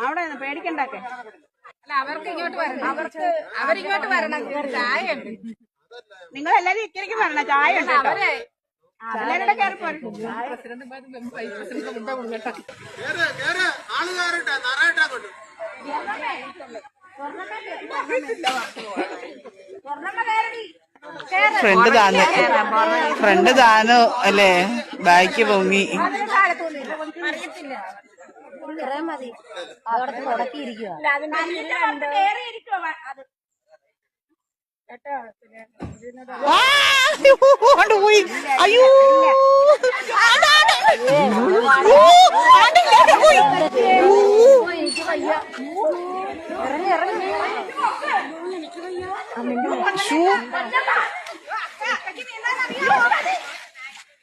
അവിടെ പേടിക്കണ്ടൊക്കെ അല്ല അവർക്ക് ഇങ്ങോട്ട് വരണം അവരിങ്ങോട്ട് വരണം ചായ ഉണ്ട് നിങ്ങൾ എല്ലാരും ഇക്കരയ്ക്ക് വരണം ചായ ഉണ്ട് അവരെ എല്ലാവരുടെ കയറി പോരും ഫ്രണ്ട് താനോ അല്ലേ ബാക്ക് പൊങ്ങി മതി അവിടെ തുടക്കിയിരിക്കുക പോയി അയ്യോ എനിക്ക് വയ്യ ഇറങ്ങി ഇറങ്ങി